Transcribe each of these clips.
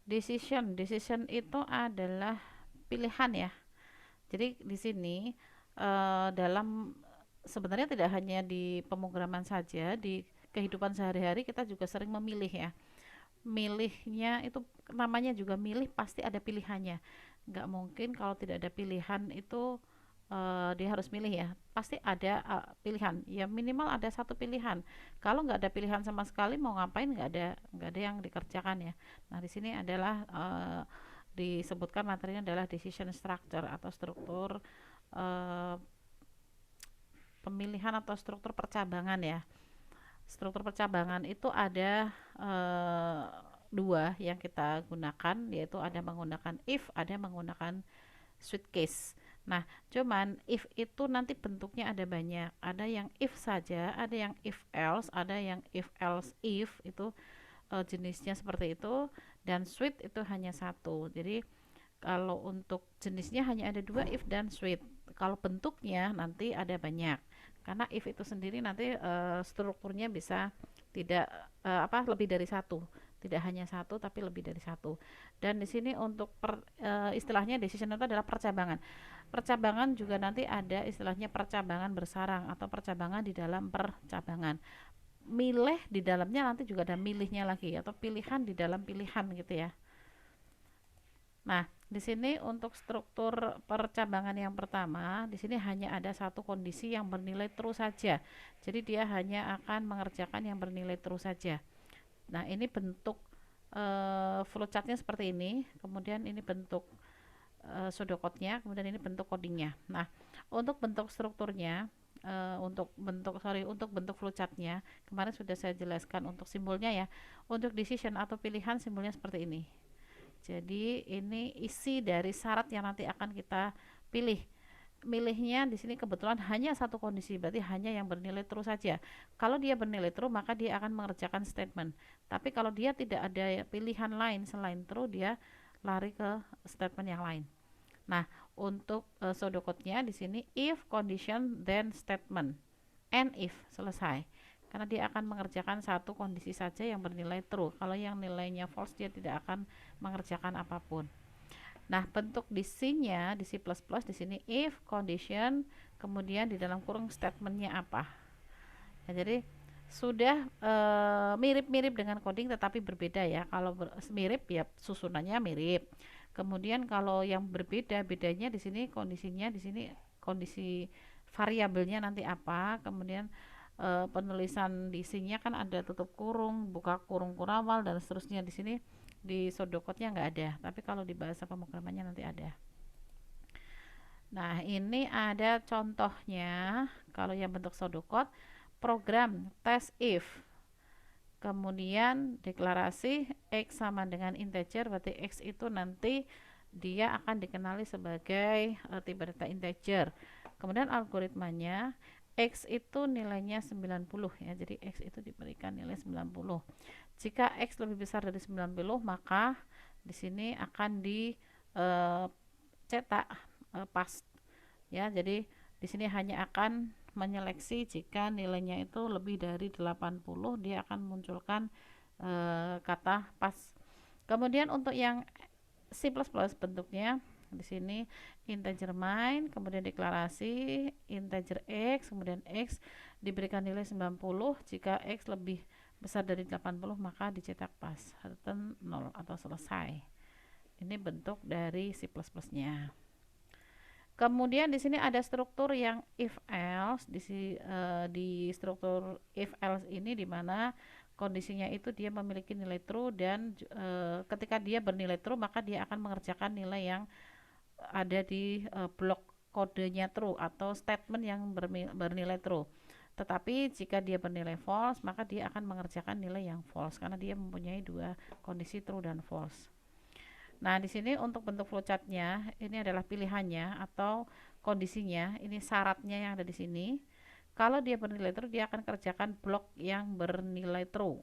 Decision itu adalah pilihan ya. Jadi di sini dalam sebenarnya tidak hanya di pemrograman saja, di kehidupan sehari-hari kita juga sering memilih ya. Milihnya itu namanya juga milih, pasti ada pilihannya. Nggak mungkin kalau tidak ada pilihan itu dia harus milih ya. Pasti ada pilihan. Ya minimal ada satu pilihan. Kalau nggak ada pilihan sama sekali mau ngapain, nggak ada yang dikerjakan ya. Nah di sini adalah disebutkan materinya adalah decision structure atau struktur eh, pemilihan atau struktur percabangan ya. Struktur percabangan itu ada eh, dua yang kita gunakan, yaitu ada menggunakan if, ada menggunakan switch case. Nah, cuman if itu nanti bentuknya ada banyak. Ada yang if saja, ada yang if else, ada yang if else if, itu jenisnya seperti itu. Dan switch itu hanya satu. Jadi kalau untuk jenisnya hanya ada dua, if dan switch. Kalau bentuknya nanti ada banyak. Karena if itu sendiri nanti strukturnya bisa tidak lebih dari satu. Tidak hanya satu tapi lebih dari satu. Dan di sini untuk istilahnya decision itu adalah percabangan. Percabangan juga nanti ada istilahnya percabangan bersarang atau percabangan di dalam percabangan. Milih di dalamnya nanti juga ada milihnya lagi atau pilihan di dalam pilihan gitu ya. Nah, di sini untuk struktur percabangan yang pertama, di sini hanya ada satu kondisi yang bernilai true saja. Jadi dia hanya akan mengerjakan yang bernilai true saja. Nah, ini bentuk flowchartnya seperti ini. Kemudian ini bentuk pseudocode-nya, kemudian ini bentuk codingnya. Nah, untuk bentuk strukturnya, untuk bentuk flowchartnya kemarin sudah saya jelaskan untuk simbolnya ya. Untuk decision atau pilihan simbolnya seperti ini. Jadi ini isi dari syarat yang nanti akan kita pilih. Milihnya di sini kebetulan hanya satu kondisi, berarti hanya yang bernilai true saja. Kalau dia bernilai true, maka dia akan mengerjakan statement. Tapi kalau dia tidak ada pilihan lain selain true, dia lari ke statement yang lain. Nah, untuk pseudocode-nya di sini if condition then statement and if selesai. Karena dia akan mengerjakan satu kondisi saja yang bernilai true. Kalau yang nilainya false dia tidak akan mengerjakan apapun. Nah, bentuk di C-nya di C++ di sini if condition kemudian di dalam kurung statementnya apa. Nah, jadi sudah mirip-mirip dengan coding tetapi berbeda ya. Kalau mirip ya susunannya mirip. Kemudian kalau yang berbeda, bedanya di sini kondisinya, di sini kondisi variabelnya nanti apa. Kemudian penulisan di isinya kan ada tutup kurung, buka kurung kurawal dan seterusnya. Di sini di pseudocode-nya nggak ada, tapi kalau di bahasa pemrogramannya nanti ada. Nah, ini ada contohnya. Kalau yang bentuk pseudocode, program test if, kemudian deklarasi x sama dengan integer, berarti x itu nanti dia akan dikenali sebagai tipe data integer. Kemudian algoritmanya x itu nilainya 90 ya. Jadi x itu diberikan nilai 90. Jika x lebih besar dari 90, maka di sini akan dicetak pas ya. Jadi di sini hanya akan menyeleksi jika nilainya itu lebih dari 80, dia akan munculkan kata pas. Kemudian untuk yang C++ bentuknya di sini integer main, kemudian deklarasi integer x, kemudian x diberikan nilai 90, jika x lebih besar dari 80 maka dicetak pas, return 0 atau selesai. Ini bentuk dari C++ nya. Kemudian di sini ada struktur yang if else di struktur if else ini di mana kondisinya itu dia memiliki nilai true dan ketika dia bernilai true maka dia akan mengerjakan nilai yang ada di blok kodenya true atau statement yang bernilai true. Tetapi jika dia bernilai false maka dia akan mengerjakan nilai yang false karena dia mempunyai dua kondisi true dan false. Nah, di sini untuk bentuk flowchartnya ini adalah pilihannya atau kondisinya, ini syaratnya yang ada di sini. Kalau dia bernilai true, dia akan kerjakan blok yang bernilai true.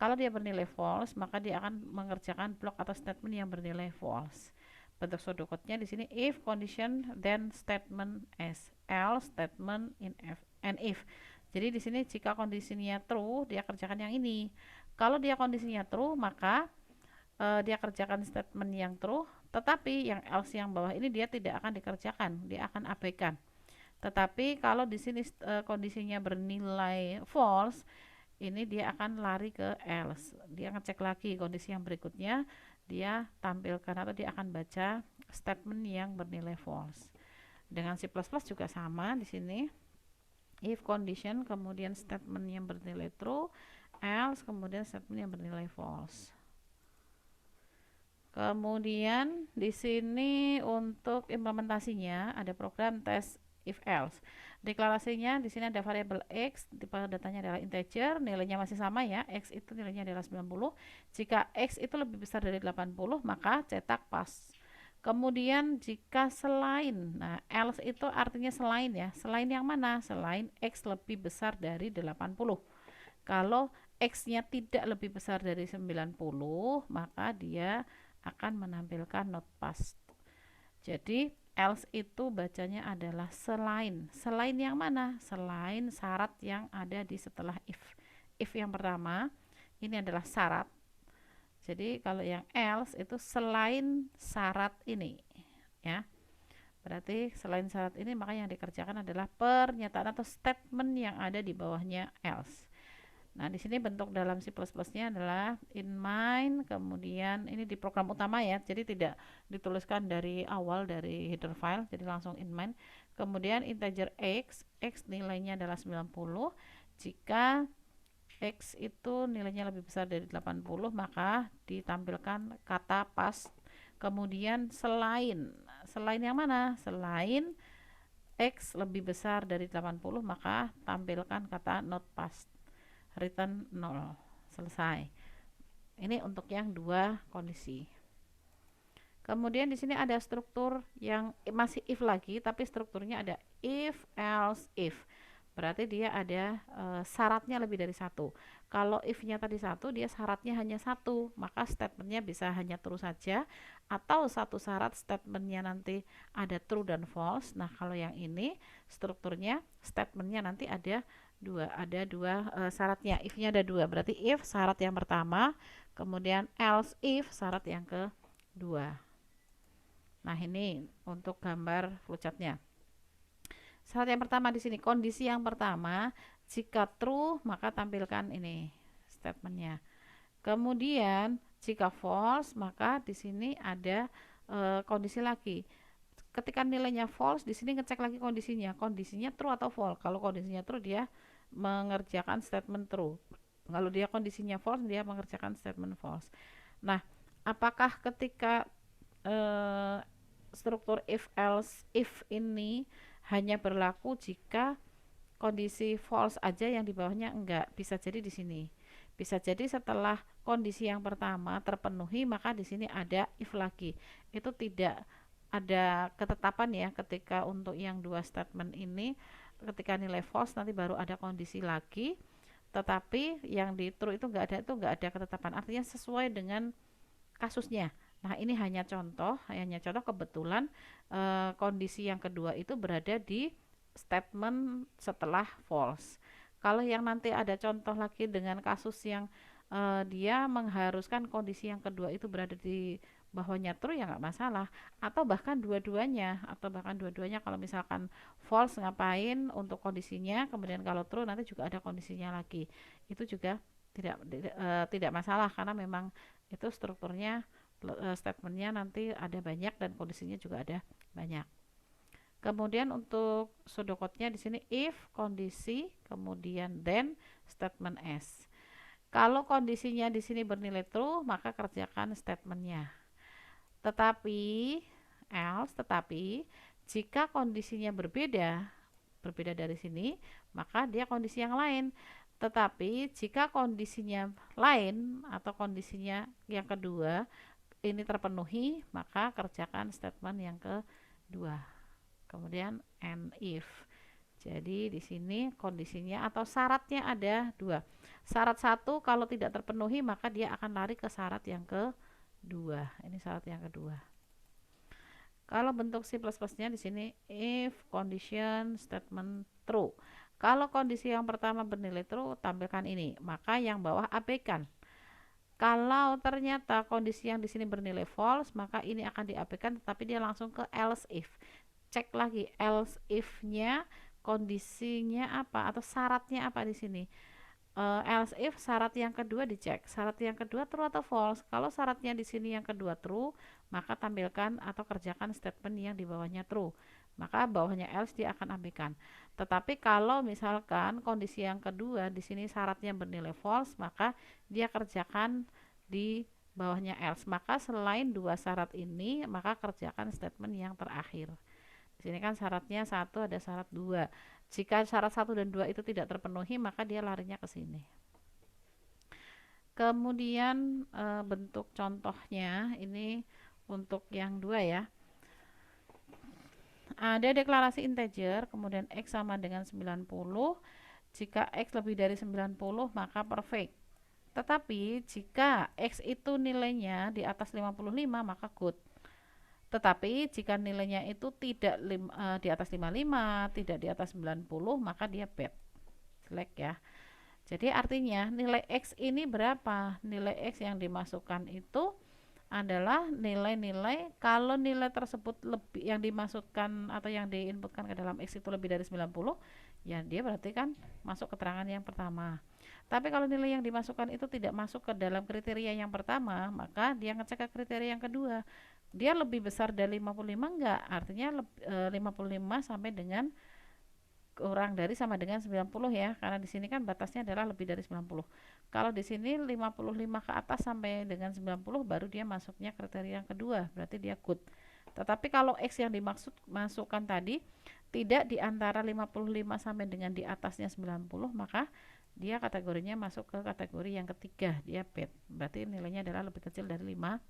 Kalau dia bernilai false, maka dia akan mengerjakan blok atau statement yang bernilai false. Bentuk pseudocode-nya di sini if condition then statement else statement in if and if. Jadi di sini jika kondisinya true, dia kerjakan yang ini. Kalau dia kondisinya true, maka dia kerjakan statement yang true, tetapi yang else yang bawah ini dia tidak akan dikerjakan, dia akan abaikan. Tetapi kalau di sini kondisinya bernilai false, ini dia akan lari ke else. Dia ngecek lagi kondisi yang berikutnya, dia tampilkan atau dia akan baca statement yang bernilai false. Dengan C++ juga sama di sini. If condition kemudian statement yang bernilai true, else kemudian statement yang bernilai false. Kemudian di sini untuk implementasinya ada program test if else. Deklarasinya di sini ada variabel x, tipe datanya adalah integer, nilainya masih sama ya. X itu nilainya adalah 90. Jika x itu lebih besar dari 80, maka cetak pas. Kemudian jika selain, nah else itu artinya selain ya. Selain yang mana? Selain x lebih besar dari 80. Kalau x-nya tidak lebih besar dari 90, maka dia akan menampilkan not passed. Jadi else itu bacanya adalah selain. Selain yang mana? Selain syarat yang ada di setelah if. If yang pertama ini adalah syarat. Jadi kalau yang else itu selain syarat ini, ya. Berarti selain syarat ini maka yang dikerjakan adalah pernyataan atau statement yang ada di bawahnya else. Nah, di sini bentuk dalam C++ nya adalah in main, kemudian ini di program utama ya, jadi tidak dituliskan dari awal dari header file, jadi langsung in main. Kemudian integer x nilainya adalah 90. Jika x itu nilainya lebih besar dari 80, maka ditampilkan kata pas. Kemudian selain yang mana? Selain x lebih besar dari 80, maka tampilkan kata not passed. Return 0. Selesai. Ini untuk yang dua kondisi. Kemudian di sini ada struktur yang masih if lagi, tapi strukturnya ada if, else, if. Berarti dia ada syaratnya lebih dari satu. Kalau if-nya tadi satu, dia syaratnya hanya satu, maka statementnya bisa hanya true saja, atau satu syarat statementnya nanti ada true dan false. Nah, kalau yang ini strukturnya statementnya nanti ada dua syaratnya. If-nya ada dua, berarti if syarat yang pertama, kemudian else if syarat yang kedua. Nah, ini untuk gambar flowchartnya. Syarat yang pertama di sini, kondisi yang pertama, jika true maka tampilkan ini statementnya. Kemudian jika false maka di sini ada kondisi lagi. Ketika nilainya false, di sini ngecek lagi kondisinya. Kondisinya true atau false. Kalau kondisinya true, dia mengerjakan statement true. Kalau dia kondisinya false, dia mengerjakan statement false. Nah, apakah ketika struktur if else if ini hanya berlaku jika kondisi false aja, yang di bawahnya enggak? Bisa jadi di sini. Bisa jadi setelah kondisi yang pertama terpenuhi, maka di sini ada if lagi. Itu tidak ada ketetapan ya, ketika untuk yang dua statement ini ketika nilai false nanti baru ada kondisi lagi, tetapi yang di true itu enggak ada ketetapan, artinya sesuai dengan kasusnya. Nah, ini hanya contoh kebetulan kondisi yang kedua itu berada di statement setelah false. Kalau yang nanti ada contoh lagi dengan kasus yang dia mengharuskan kondisi yang kedua itu berada di bawahnya true, ya nggak masalah. Atau bahkan dua-duanya, kalau misalkan false ngapain untuk kondisinya, kemudian kalau true nanti juga ada kondisinya lagi. Itu juga tidak masalah, karena memang itu strukturnya statementnya nanti ada banyak dan kondisinya juga ada banyak. Kemudian untuk pseudocode-nya di sini if kondisi, kemudian then statement s. Kalau kondisinya di sini bernilai true, maka kerjakan statementnya. Tetapi jika kondisinya berbeda dari sini, maka dia kondisi yang lain. Tetapi jika kondisinya lain atau kondisinya yang kedua ini terpenuhi, maka kerjakan statement yang kedua. Kemudian and if. Jadi di sini kondisinya atau syaratnya ada dua. Syarat satu kalau tidak terpenuhi, maka dia akan lari ke syarat yang kedua. Ini syarat yang kedua. Kalau bentuk C++-nya di sini if condition statement true. Kalau kondisi yang pertama bernilai true, tampilkan ini. Maka yang bawah abaikan. Kalau ternyata kondisi yang di sini bernilai false, maka ini akan diabaikan, tetapi dia langsung ke else if. Cek lagi else if-nya kondisinya apa atau syaratnya apa di sini. Else if syarat yang kedua dicek. Syarat yang kedua true atau false. Kalau syaratnya di sini yang kedua true, maka tampilkan atau kerjakan statement yang di bawahnya true. Maka bawahnya else dia akan abaikan. Tetapi kalau misalkan kondisi yang kedua di sini syaratnya bernilai false, maka dia kerjakan di bawahnya else. Maka selain dua syarat ini, maka kerjakan statement yang terakhir. Di sini kan syaratnya satu, ada syarat dua. Jika syarat 1 dan 2 itu tidak terpenuhi, maka dia larinya ke sini. Kemudian bentuk contohnya ini untuk yang 2 ya. Ada deklarasi integer, kemudian X sama dengan 90. Jika X lebih dari 90, maka perfect. Tetapi jika X itu nilainya di atas 55, maka good. Tetapi jika nilainya itu tidak di atas 55, tidak di atas 90, maka dia bad. Jelek ya. Jadi artinya nilai X ini berapa? Nilai X yang dimasukkan itu adalah nilai-nilai, kalau nilai tersebut lebih yang dimasukkan atau yang diinputkan ke dalam X itu lebih dari 90, ya dia berarti kan masuk keterangan yang pertama. Tapi kalau nilai yang dimasukkan itu tidak masuk ke dalam kriteria yang pertama, maka dia ngecek ke kriteria yang kedua. Dia lebih besar dari 55 enggak? Artinya 55 sampai dengan kurang dari sama dengan 90 ya, karena di sini kan batasnya adalah lebih dari 90. Kalau di sini 55 ke atas sampai dengan 90 baru dia masuknya kriteria yang kedua, berarti dia good. Tetapi kalau X yang dimaksud masukkan tadi tidak di antara 55 sampai dengan di atasnya 90, maka dia kategorinya masuk ke kategori yang ketiga, dia bad. Berarti nilainya adalah lebih kecil dari 5.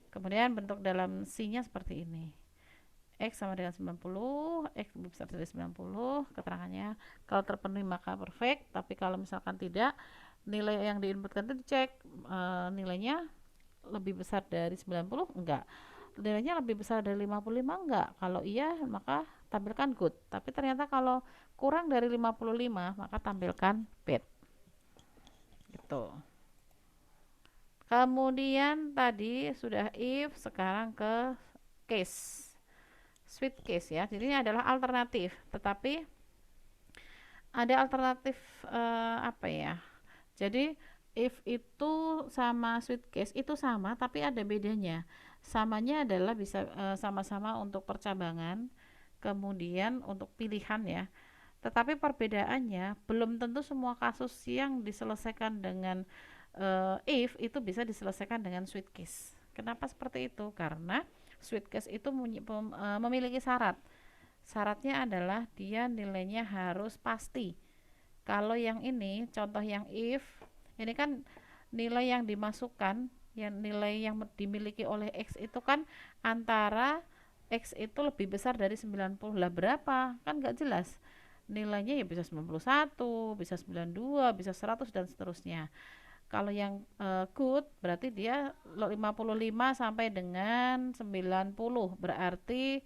Kemudian bentuk dalam C-nya seperti ini. X sama dengan 90, X lebih besar dari 90, keterangannya kalau terpenuhi maka perfect, tapi kalau misalkan tidak, nilai yang diinputkan itu dicek, nilainya lebih besar dari 90 enggak, nilainya lebih besar dari 55 enggak, kalau iya maka tampilkan good, tapi ternyata kalau kurang dari 55 maka tampilkan bad gitu. Kemudian tadi sudah if, sekarang ke case switch case ya. Jadi ini adalah alternatif, tetapi ada alternatif apa ya? Jadi if itu sama switch case itu sama, tapi ada bedanya. Samanya adalah bisa sama-sama untuk percabangan, kemudian untuk pilihan ya. Tetapi perbedaannya belum tentu semua kasus yang diselesaikan dengan if itu bisa diselesaikan dengan switch case. Kenapa seperti itu? Karena switch case itu memiliki syarat. Syaratnya adalah dia nilainya harus pasti. Kalau yang ini, contoh yang if, ini kan nilai yang dimasukkan, yang nilai yang dimiliki oleh X itu kan antara X itu lebih besar dari 90. Lah berapa? Kan nggak jelas. Nilainya ya bisa 91, bisa 92, bisa 100 dan seterusnya. Kalau yang good berarti dia 55 sampai dengan 90, berarti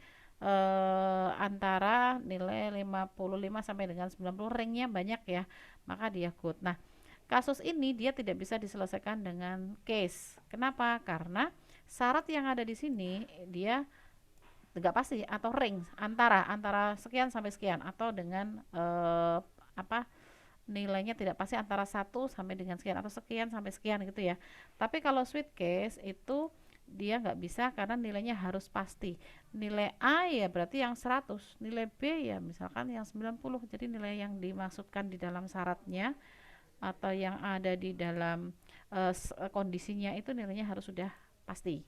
antara nilai 55 sampai dengan 90, ringnya banyak ya, maka dia good. Nah, kasus ini dia tidak bisa diselesaikan dengan case. Kenapa? Karena syarat yang ada di sini dia nggak pasti, atau ring antara sekian sampai sekian, atau dengan apa, nilainya tidak pasti antara 1 sampai dengan sekian atau sekian sampai sekian gitu ya. Tapi kalau switch case itu dia nggak bisa karena nilainya harus pasti. Nilai A ya berarti yang 100, nilai B ya misalkan yang 90. Jadi nilai yang dimaksudkan di dalam syaratnya atau yang ada di dalam kondisinya itu nilainya harus sudah pasti.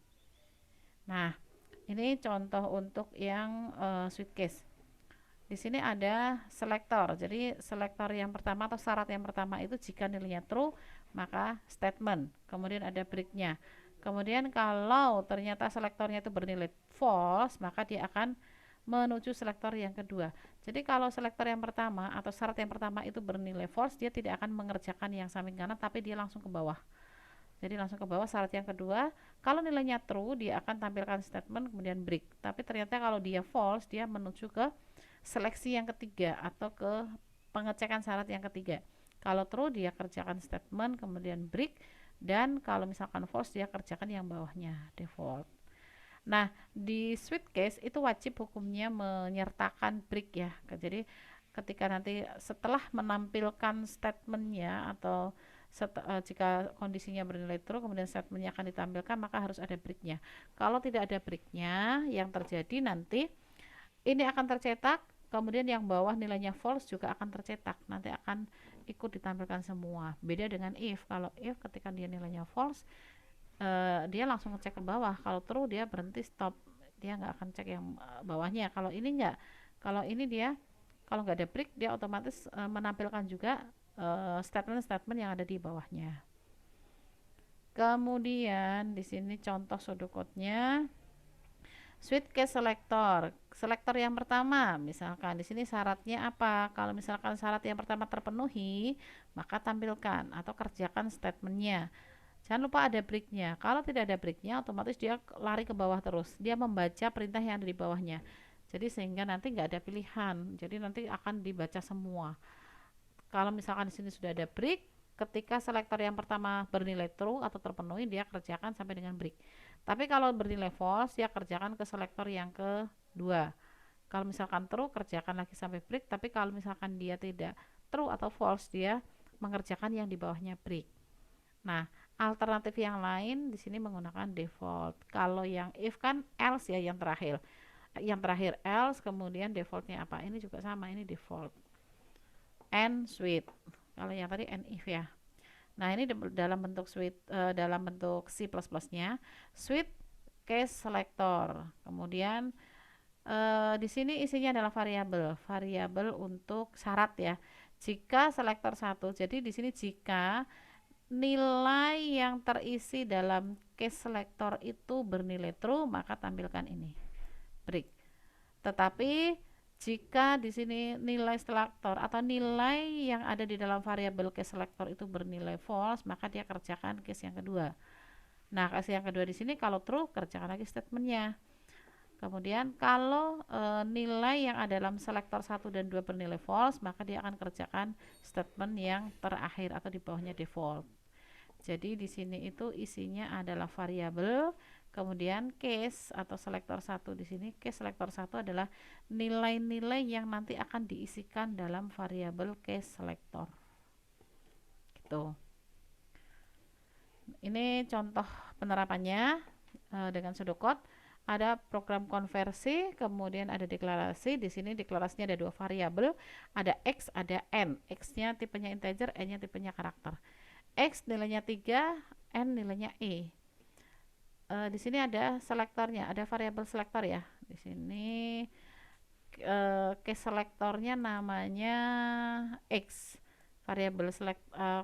Nah, ini contoh untuk yang switch case. Di sini ada selektor. Jadi selektor yang pertama atau syarat yang pertama itu jika nilainya true maka statement. Kemudian ada breaknya. Kemudian kalau ternyata selektornya itu bernilai false maka dia akan menuju selektor yang kedua. Jadi kalau selektor yang pertama atau syarat yang pertama itu bernilai false, dia tidak akan mengerjakan yang samping kanan tapi dia langsung ke bawah. Jadi langsung ke bawah syarat yang kedua. Kalau nilainya true dia akan tampilkan statement kemudian break. Tapi ternyata kalau dia false dia menuju ke seleksi yang ketiga atau ke pengecekan syarat yang ketiga. Kalau true dia kerjakan statement kemudian break, dan kalau misalkan false dia kerjakan yang bawahnya default. Nah, di switch case itu wajib hukumnya menyertakan break ya. Jadi ketika nanti setelah menampilkan statementnya atau jika kondisinya bernilai true kemudian statementnya akan ditampilkan, maka harus ada breaknya. Kalau tidak ada breaknya, yang terjadi nanti ini akan tercetak, kemudian yang bawah nilainya false juga akan tercetak, nanti akan ikut ditampilkan semua. Beda dengan if. Kalau if ketika dia nilainya false, dia langsung ngecek ke bawah. Kalau true dia berhenti stop, dia nggak akan cek yang bawahnya. Kalau ini nggak, kalau ini dia kalau nggak ada break dia otomatis menampilkan juga statement-statement yang ada di bawahnya. Kemudian di sini contoh pseudocode-nya. Switch case selector. Selektor yang pertama, misalkan di sini syaratnya apa? Kalau misalkan syarat yang pertama terpenuhi, maka tampilkan atau kerjakan statementnya. Jangan lupa ada breaknya. Kalau tidak ada breaknya, otomatis dia lari ke bawah terus. Dia membaca perintah yang ada di bawahnya. Jadi sehingga nanti nggak ada pilihan. Jadi nanti akan dibaca semua. Kalau misalkan di sini sudah ada break, ketika selektor yang pertama bernilai true atau terpenuhi, dia kerjakan sampai dengan break. Tapi kalau bernilai false, dia kerjakan ke selektor yang kedua. Kalau misalkan true, kerjakan lagi sampai break. Tapi kalau misalkan dia tidak true atau false, dia mengerjakan yang di bawahnya break. Nah, alternatif yang lain di sini menggunakan default. Kalau yang if kan else ya yang terakhir. Yang terakhir else, kemudian defaultnya apa? Ini juga sama, ini default. And switch. Kalau yang tadi and if ya. Nah, ini dalam bentuk switch, dalam bentuk C++ nya switch case selector. Kemudian di sini isinya adalah variabel untuk syarat ya. Jika selektor 1, jadi di sini jika nilai yang terisi dalam case selector itu bernilai true, maka tampilkan ini break. Tetapi jika di sini nilai selektor atau nilai yang ada di dalam variabel case selector itu bernilai false, maka dia kerjakan case yang kedua. Nah, case yang kedua di sini kalau true, kerjakan lagi statementnya. Kemudian kalau nilai yang ada dalam selektor 1 dan 2 bernilai false, maka dia akan kerjakan statement yang terakhir atau di bawahnya default. Jadi di sini itu isinya adalah variabel, kemudian case atau selektor 1 di sini. Case selektor 1 adalah nilai-nilai yang nanti akan diisikan dalam variabel case selector. Gitu. Ini contoh penerapannya dengan pseudocode. Ada program konversi, kemudian ada deklarasi. Di sini deklarasinya ada dua variabel, ada x, ada n. X-nya tipenya integer, n-nya tipenya karakter. X nilainya 3, n nilainya e. Di sini ada selektornya, ada variabel selektor ya. Di sini case selektornya namanya x. Variabel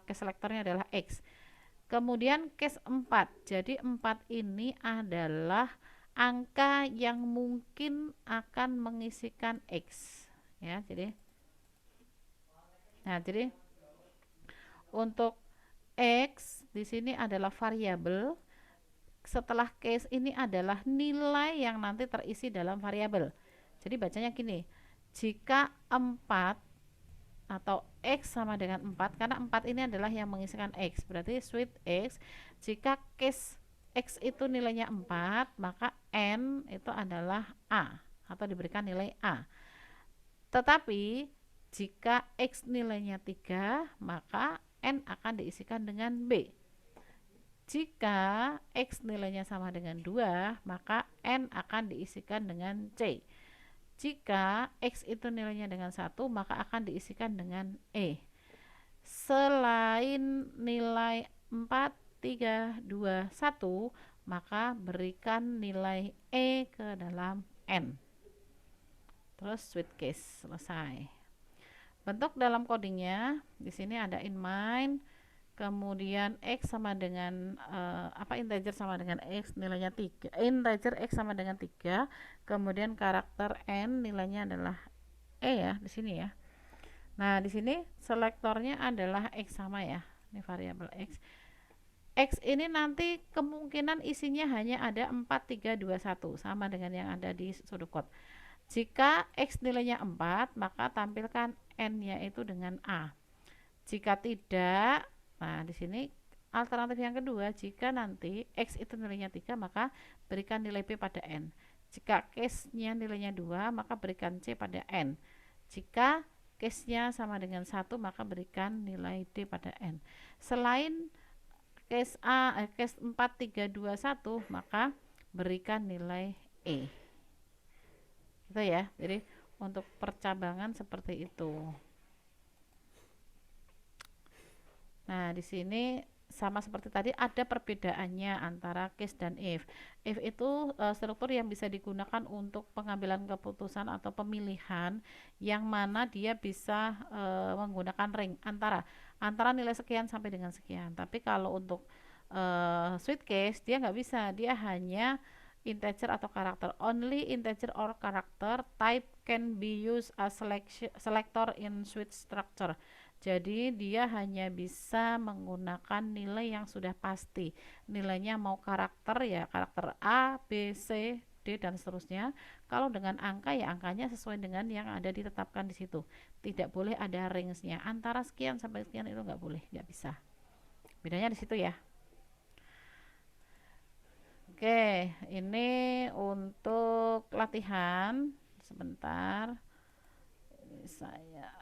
case selektornya adalah x. Kemudian case 4. Jadi 4 ini adalah angka yang mungkin akan mengisikan x ya. Jadi untuk X di sini adalah variabel. Setelah case ini adalah nilai yang nanti terisi dalam variabel. Jadi bacanya gini, jika 4 atau X sama dengan 4, karena 4 ini adalah yang mengisikan X, berarti switch X, jika case X itu nilainya 4, maka N itu adalah A, atau diberikan nilai A. Tetapi jika X nilainya 3, maka N akan diisikan dengan B. Jika X nilainya sama dengan 2, maka N akan diisikan dengan C. Jika X itu nilainya dengan 1, maka akan diisikan dengan E. Selain nilai 4, 3, 2, 1, maka berikan nilai E ke dalam N. Terus switch case selesai. Bentuk dalam codingnya di sini ada in main, kemudian x sama dengan integer sama dengan x nilainya 3, integer x sama dengan 3, kemudian karakter n nilainya adalah e ya di sini ya. Nah, di sini selektornya adalah x sama ya. Ini variabel x. X ini nanti kemungkinan isinya hanya ada 4, 3, 2, 1 sama dengan yang ada di pseudocode. Jika X nilainya 4, maka tampilkan N-nya itu dengan A. Jika tidak, nah di sini alternatif yang kedua, jika nanti X itu nilainya 3, maka berikan nilai B pada N. Jika case-nya nilainya 2, maka berikan C pada N. Jika case-nya sama dengan 1, maka berikan nilai D pada N. Selain case 4, 3, 2, 1, maka berikan nilai E. Gitu ya. Jadi untuk percabangan seperti itu. Nah, di sini sama seperti tadi ada perbedaannya antara case dan if. If itu struktur yang bisa digunakan untuk pengambilan keputusan atau pemilihan yang mana dia bisa menggunakan ring antara nilai sekian sampai dengan sekian. Tapi kalau untuk switch case dia nggak bisa, dia hanya integer atau karakter. Only integer or character type can be used as selector in switch structure. Jadi dia hanya bisa menggunakan nilai yang sudah pasti. Nilainya mau karakter ya karakter A, B, C, D dan seterusnya. Kalau dengan angka ya angkanya sesuai dengan yang ada ditetapkan di situ. Tidak boleh ada range-nya. Antara sekian sampai sekian itu nggak boleh, nggak bisa. Bedanya di situ ya. Oke, ini untuk latihan. Sebentar. Ini saya